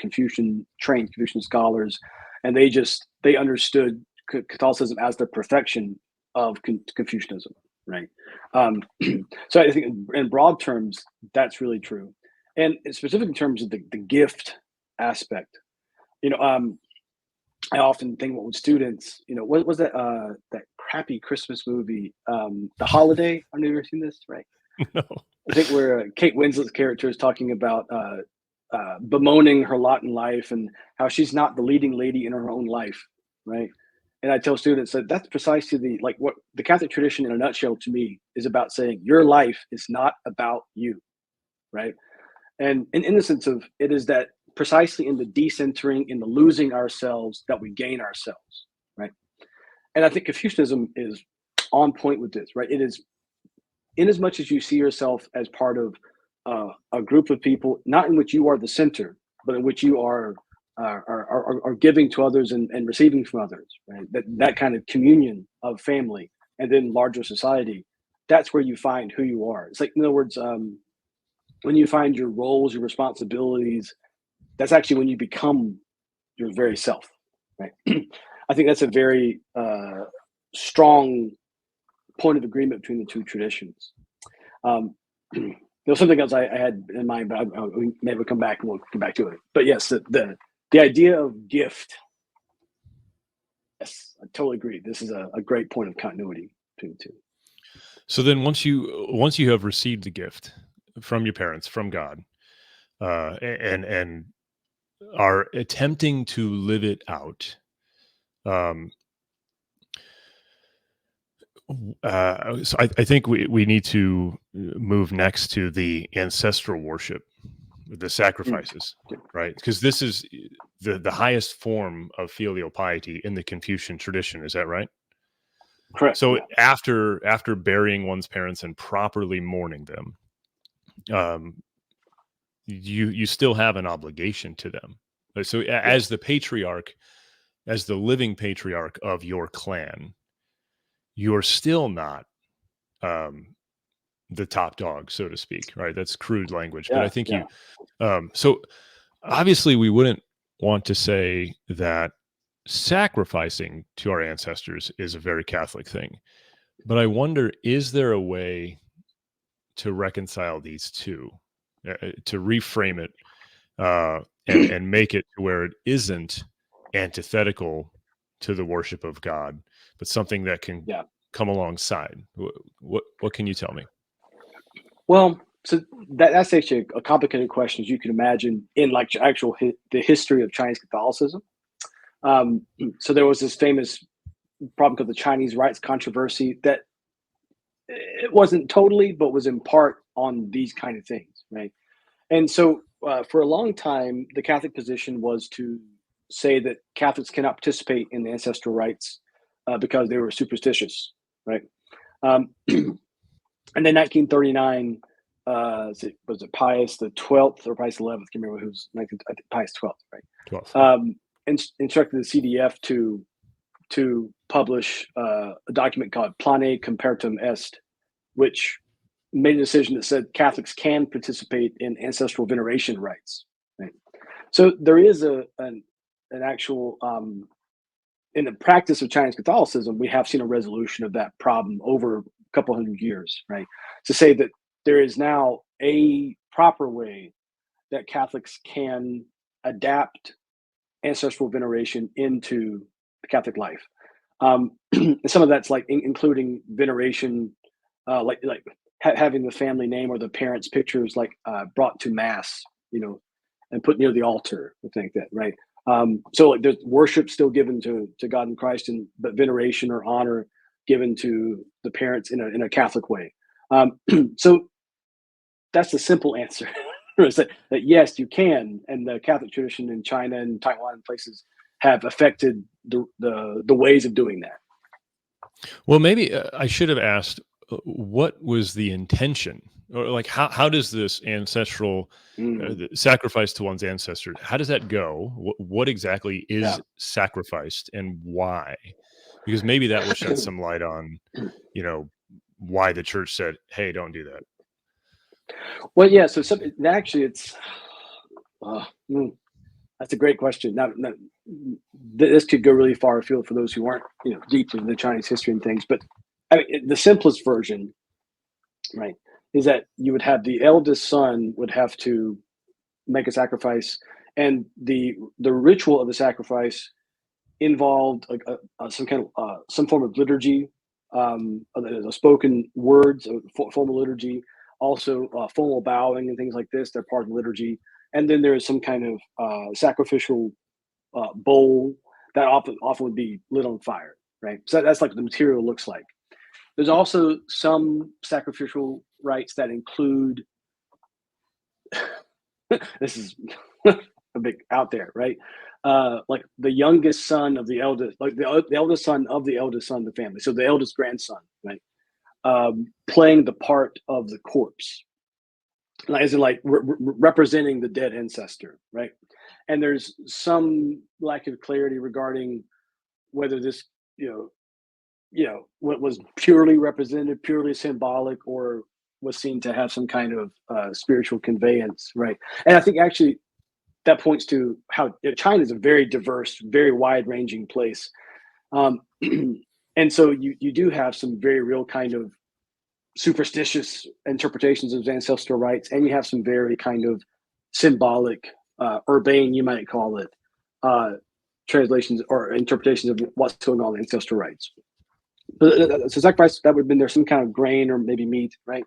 trained Confucian scholars, and they understood Catholicism as the perfection of Confucianism, right? So I think in broad terms, that's really true, and specific in terms of the gift aspect. I often think about with students, what was that that crappy Christmas movie, The Holiday? I've never seen this, right? No. I think where Kate Winslet's character is talking about bemoaning her lot in life and how she's not the leading lady in her own life, right? And I tell students that that's precisely what the Catholic tradition in a nutshell to me is about, saying your life is not about you, right? And in the sense of it is that precisely in the decentering, in the losing ourselves, that we gain ourselves, right? And I think Confucianism is on point with this, right? It is, in as much as you see yourself as part of a group of people, not in which you are the center, but in which you are giving to others and receiving from others, right? That kind of communion of family and then larger society, that's where you find who you are. It's like, in other words, when you find your roles, your responsibilities, that's actually when you become your very self, right? I think that's a very strong point of agreement between the two traditions. There's something else I had in mind, but we maybe come back and we'll come back to it. But yes, the idea of gift. Yes, I totally agree. This is a great point of continuity between the two. So then once you have received the gift from your parents, from God, and are attempting to live it out, so I think we need to move next to the ancestral worship, the sacrifices, right? Because this is the highest form of filial piety in the Confucian tradition. Is that right? Correct. So yeah. after burying one's parents and properly mourning them, you still have an obligation to them. So as the patriarch, as the living patriarch of your clan, you're still not the top dog, so to speak, right? That's crude language, but I think you. So obviously, we wouldn't want to say that sacrificing to our ancestors is a very Catholic thing, but I wonder, is there a way to reconcile these two, to reframe it, and make it to where it isn't antithetical to the worship of God, but something that can come alongside? What can you tell me? Well, so that's actually a complicated question, as you can imagine, in like the history of Chinese Catholicism. So there was this famous problem called the Chinese rites controversy that it wasn't totally, but was in part on these kind of things, right? And so for a long time, the Catholic position was to say that Catholics cannot participate in the ancestral rites because they were superstitious, right? And then 1939, was it Pius the 12th or Pius 11th? I can't remember who's Pius 12th, right? 12th. Instructed the CDF to publish a document called Plane Comparatum Est, which made a decision that said Catholics can participate in ancestral veneration rites. Right? So there is an actual in the practice of Chinese Catholicism, we have seen a resolution of that problem over a couple hundred years, right? To say that there is now a proper way that Catholics can adapt ancestral veneration into the Catholic life. And some of that's like including veneration, like having the family name or the parents' pictures brought to mass, and put near the altar, I think that, right? So like there's worship still given to God and Christ, but veneration or honor given to the parents in a Catholic way. So that's the simple answer. Is that yes, you can, and the Catholic tradition in China and Taiwan and places have affected the ways of doing that. Well, maybe I should have asked, what was the intention, or like how does this ancestral sacrifice to one's ancestors, how does that go? What exactly is sacrificed and why? Because maybe that will shed some light on, why the church said, "Hey, don't do that." Well, yeah. So actually, it's that's a great question. Now, this could go really far afield for those who aren't, deep into the Chinese history and things. But I mean, the simplest version, right, is that you would have the eldest son would have to make a sacrifice, and the ritual of the sacrifice involved like some kind of some form of liturgy, a spoken words, a formal liturgy, also formal bowing and things like this. They're part of the liturgy, and then there is some kind of sacrificial bowl that often would be lit on fire, right? So that's like the material looks like. There's also some sacrificial rites that include this is a bit out there, right? Like the youngest son of the eldest, like the eldest son of the eldest son of the family. So the eldest grandson, right? Playing the part of the corpse, like, as in like representing the dead ancestor, right? And there's some lack of clarity regarding whether this, what was purely representative, purely symbolic, or was seen to have some kind of spiritual conveyance, right? And I think actually that points to how China is a very diverse, very wide-ranging place, and so you do have some very real kind of superstitious interpretations of ancestral rites, and you have some very kind of symbolic, urbane, you might call it, translations or interpretations of what's going on in ancestral rites. So sacrifice, that would have been there some kind of grain or maybe meat, right?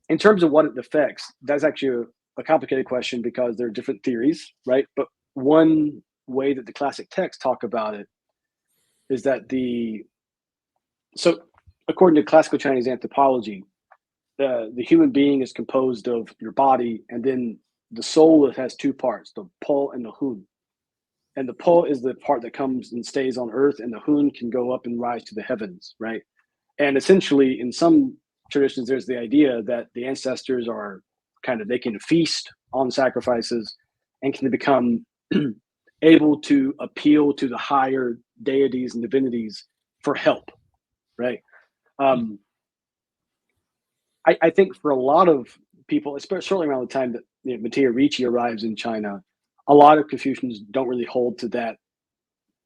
In terms of what it affects, that's actually a complicated question because there are different theories, right? But one way that the classic texts talk about it is that so according to classical Chinese anthropology, the human being is composed of your body, and then the soul has two parts, the po and the hun. And the po is the part that comes and stays on earth, and the hun can go up and rise to the heavens, right? And essentially, in some traditions, there's the idea that the ancestors are they can feast on sacrifices and can become able to appeal to the higher deities and divinities for help, right? I think for a lot of people, especially around the time that Matteo Ricci arrives in China, a lot of Confucians don't really hold to that,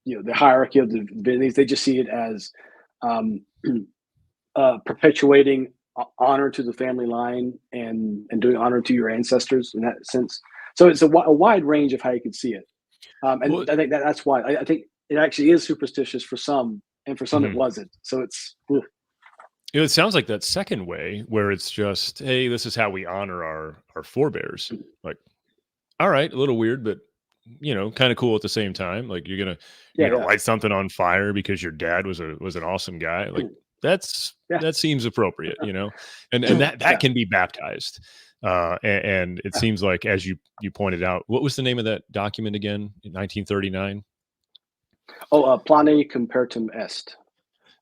the hierarchy of the divinities. They just see it as perpetuating honor to the family line and doing honor to your ancestors in that sense. So it's a wide range of how you could see it. And well, I think that's why I think it actually is superstitious for some, and for some it wasn't. So it's. It sounds like that second way where it's just, hey, this is how we honor our forebears. Like, all right, a little weird, but kind of cool at the same time. Like you're gonna light something on fire because your dad was an awesome guy. Like that seems appropriate, and that can be baptized. And it seems like, as you pointed out, what was the name of that document again in 1939? Plane Compertum Est.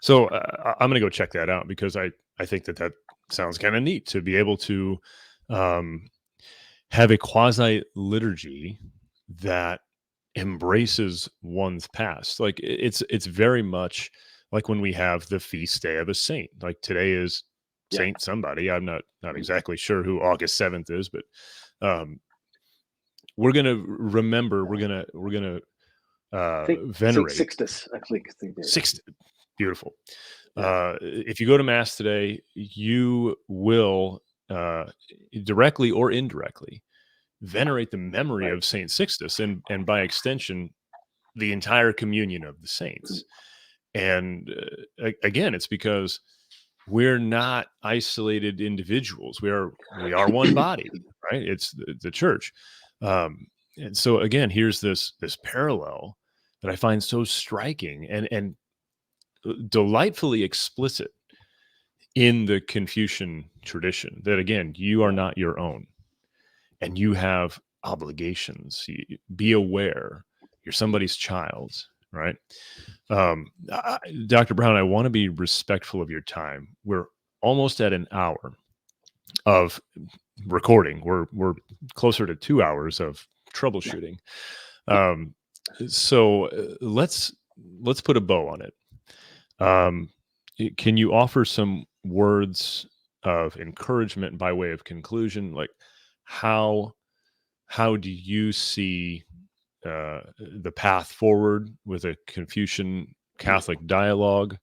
So I'm going to go check that out because I think that sounds kind of neat to be able to have a quasi liturgy that embraces one's past. Like it's very much like when we have the feast day of a saint. Like today is Saint somebody. I'm not exactly sure who August 7th is, but we're going to remember. We're going to venerate Sixtus. I think Sixtus. Beautiful. If you go to mass today, you will directly or indirectly venerate the memory of Saint Sixtus, and by extension, the entire communion of the saints. And again, it's because we're not isolated individuals. We are one body, right? It's the church. And so again, here's this parallel that I find so striking and delightfully explicit in the Confucian tradition, that again, you are not your own and you have obligations. Be aware you're somebody's child, right? Dr. Brown, I want to be respectful of your time. We're almost at an hour of recording. We're closer to 2 hours of troubleshooting. So let's put a bow on it. Can you offer some words of encouragement by way of conclusion, like how do you see the path forward with a Confucian Catholic dialogue,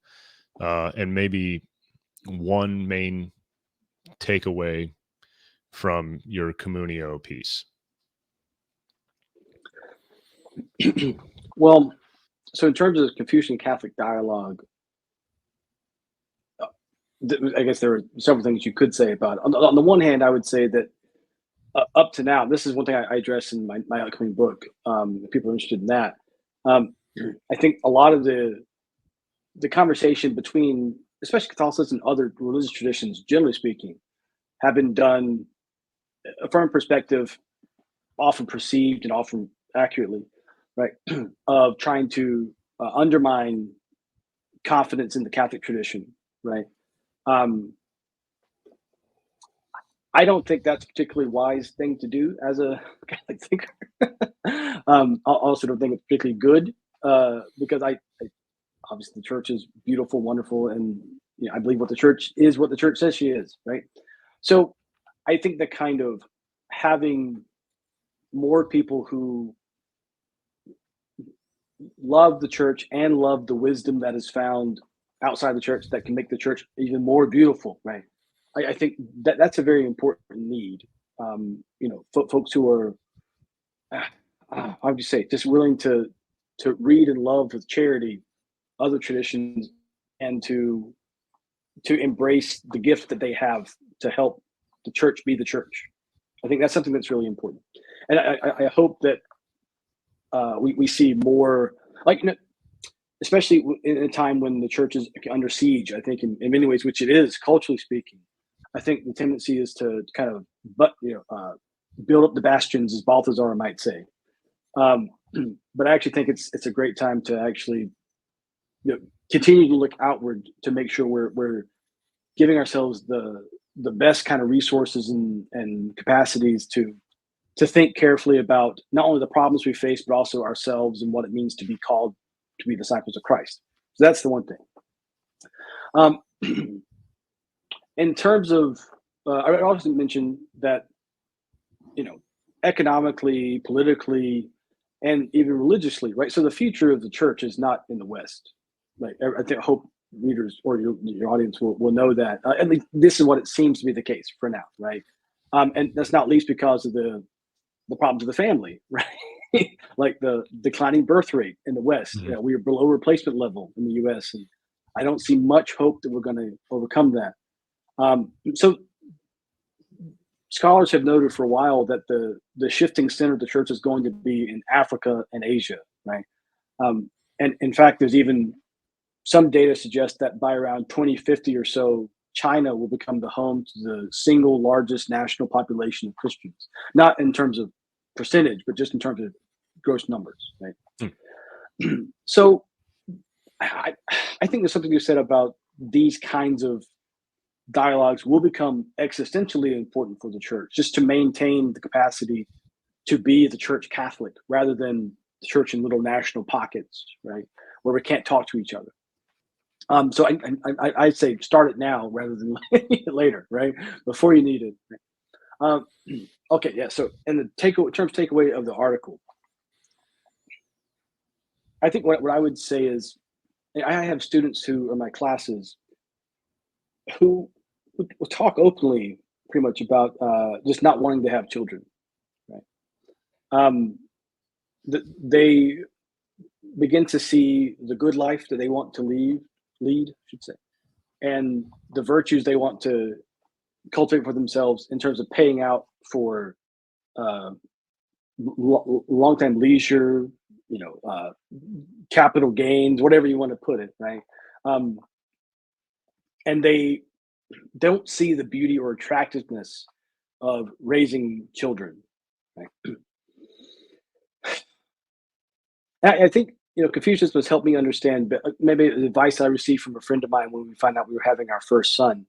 and maybe one main takeaway from your Communio piece? Well, so in terms of Confucian Catholic dialogue, I guess there are several things you could say about it. On the one hand, I would say that up to now, this is one thing I address in my upcoming book. If people are interested in that, I think a lot of the conversation between, especially Catholicism and other religious traditions, generally speaking, have been done from a perspective, often perceived and often accurately, right, of trying to undermine confidence in the Catholic tradition, right? I don't think that's a particularly wise thing to do as a Catholic thinker. I also don't think it's particularly good, because I obviously the church is beautiful, wonderful, and I believe what the church is, what the church says she is, right? So I think that kind of having more people who love the church and love the wisdom that is found outside the church that can make the church even more beautiful, right? I think that that's a very important need. Folks who are, how would you say, just willing to read and love with charity other traditions, and to embrace the gift that they have to help the church be the church. I think that's something that's really important, and I hope that we see more, like, especially in a time when the church is under siege. I think in many ways, which it is culturally speaking, I think the tendency is to kind of build up the bastions, as Balthazar might say. But I actually think it's a great time to actually continue to look outward to make sure we're giving ourselves the best kind of resources and capacities to think carefully about not only the problems we face, but also ourselves and what it means to be called to be disciples of Christ. So that's the one thing. In terms of, I also mentioned that, economically, politically, and even religiously, right? So the future of the church is not in the West. Like, I hope readers or your audience will know that. At least this is what it seems to be the case for now, right? And that's not least because of the problems of the family, right? Like the declining birth rate in the West. Mm-hmm. We are below replacement level in the U.S., and I don't see much hope that we're going to overcome that. So scholars have noted for a while that the shifting center of the church is going to be in Africa and Asia, right? And in fact, there's even some data suggests that by around 2050 or so, China will become the home to the single largest national population of Christians, not in terms of percentage, but just in terms of gross numbers, right? So I think there's something you said about these kinds of dialogues will become existentially important for the church, just to maintain the capacity to be the church Catholic rather than the church in little national pockets, right, where we can't talk to each other. So I'd say start it now rather than later, right, before you need it. Okay, yeah. So in the takeaway of the article, I think what I would say is, I have students who are in my classes who will talk openly pretty much about just not wanting to have children, right? They begin to see the good life that they want to lead, I should say, and the virtues they want to cultivate for themselves in terms of paying out for long-time leisure, capital gains, whatever you want to put it, right? And they don't see the beauty or attractiveness of raising children, right? I think Confucius has helped me understand, but maybe the advice I received from a friend of mine when we found out we were having our first son,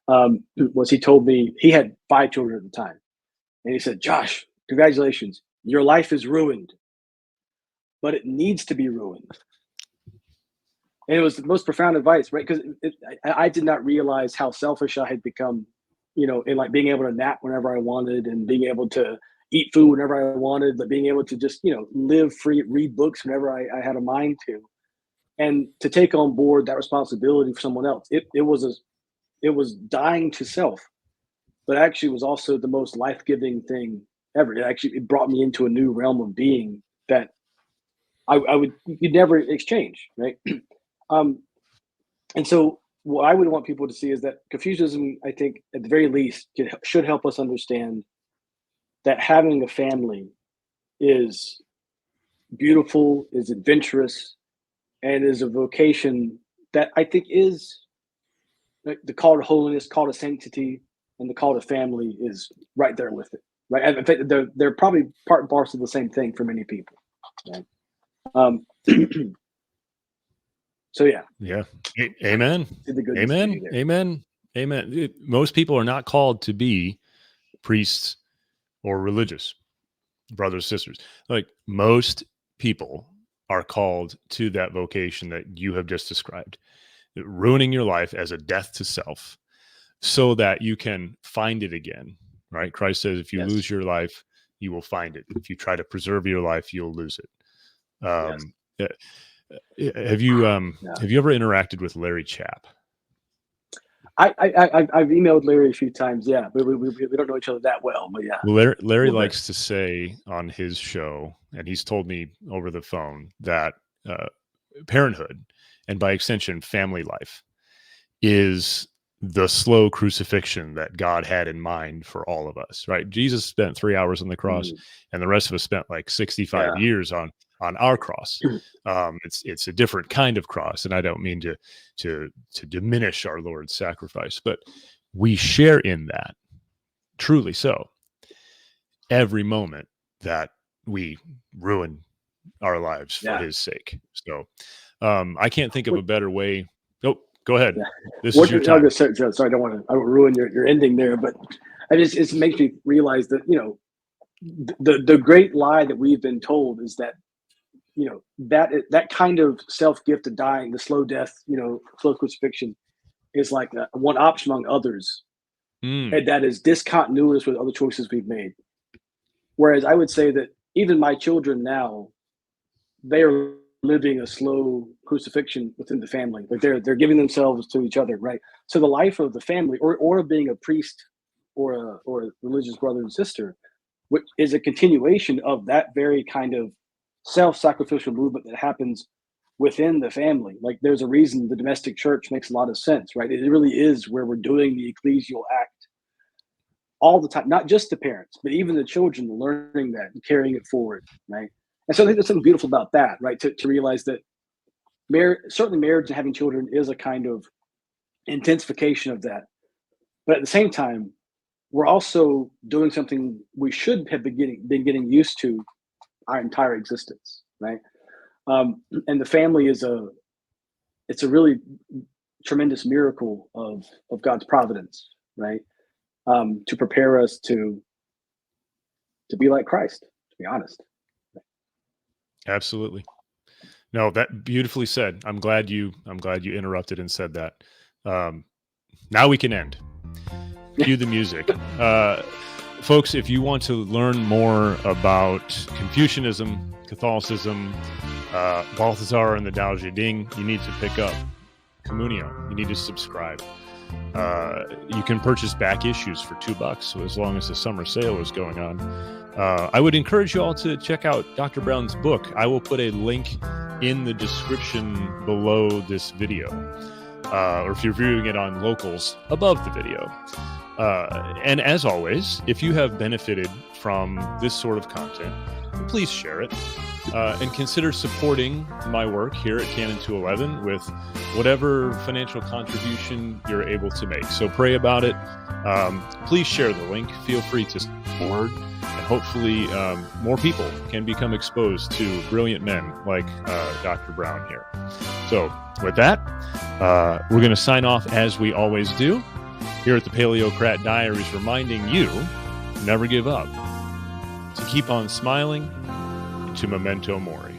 was he told me he had 5 children at the time, and he said, "Josh, congratulations, your life is ruined, but it needs to be ruined." And it was the most profound advice, right? Because I did not realize how selfish I had become, in like being able to nap whenever I wanted and being able to eat food whenever I wanted, but being able to just, live free, read books whenever I had a mind to. And to take on board that responsibility for someone else, it was dying to self, but actually was also the most life-giving thing ever. It brought me into a new realm of being that you'd never exchange, right? And so what I would want people to see is that Confucianism, I think, at the very least, should help us understand that having a family is beautiful, is adventurous, and is a vocation that I think is like the call to holiness, call to sanctity, and the call to family is right there with it, right? In fact, they're probably part and parcel of the same thing for many people, right? So Yeah. Amen. Amen. Amen. Amen. Most people are not called to be priests or religious brothers, sisters. Like most people are called to that vocation that you have just described, ruining your life as a death to self so that you can find it again, right? Christ says, if you lose your life, you will find it. If you try to preserve your life, you'll lose it. Have you ever interacted with Larry Chapp? I've emailed Larry a few times, but we don't know each other that well, but yeah. Well, Larry likes to say on his show, and he's told me over the phone, that parenthood, and by extension, family life, is the slow crucifixion that God had in mind for all of us, right? Jesus spent 3 hours on the cross, and the rest of us spent like 65 years on our cross. It's a different kind of cross, and I don't mean to diminish our Lord's sacrifice, but we share in that, truly so, every moment that we ruin our lives for his sake. So I can't think of a better way. Oh, go ahead. This is your time. Sorry, I don't want to ruin your ending there, but it makes me realize that, the great lie that we've been told is that, that kind of self-gift of dying, the slow death, slow crucifixion, is like one option among others. And that is discontinuous with other choices we've made. Whereas I would say that even my children now, they are living a slow crucifixion within the family. Like they're giving themselves to each other, right? So the life of the family, or being a priest or a religious brother and sister, which is a continuation of that very kind of self-sacrificial movement that happens within the family. Like there's a reason the domestic church makes a lot of sense, right? It really is where we're doing the ecclesial act all the time, not just the parents, but even the children learning that and carrying it forward, right? And so I think there's something beautiful about that, right? To realize that certainly marriage and having children is a kind of intensification of that. But at the same time, we're also doing something we should have been getting used to our entire existence, right? And the family it's a really tremendous miracle of God's providence, right? To prepare us to be like Christ, to be honest. Absolutely. No, that beautifully said. I'm glad you interrupted and said that. Now we can end. Cue the music. Folks, if you want to learn more about Confucianism, Catholicism, Balthasar and the Tao Te Ching, you need to pick up Communio. You need to subscribe. You can purchase back issues for $2, so as long as the summer sale is going on. I would encourage you all to check out Dr. Brown's book. I will put a link in the description below this video, or if you're viewing it on Locals, above the video. And as always, if you have benefited from this sort of content, please share it, and consider supporting my work here at Canon 211 with whatever financial contribution you're able to make. So pray about it. Please share the link. Feel free to support, and hopefully more people can become exposed to brilliant men like Dr. Brown here. So with that, we're going to sign off as we always do here at the Paleocrat Diaries, reminding you never give up, to keep on smiling, and to memento mori.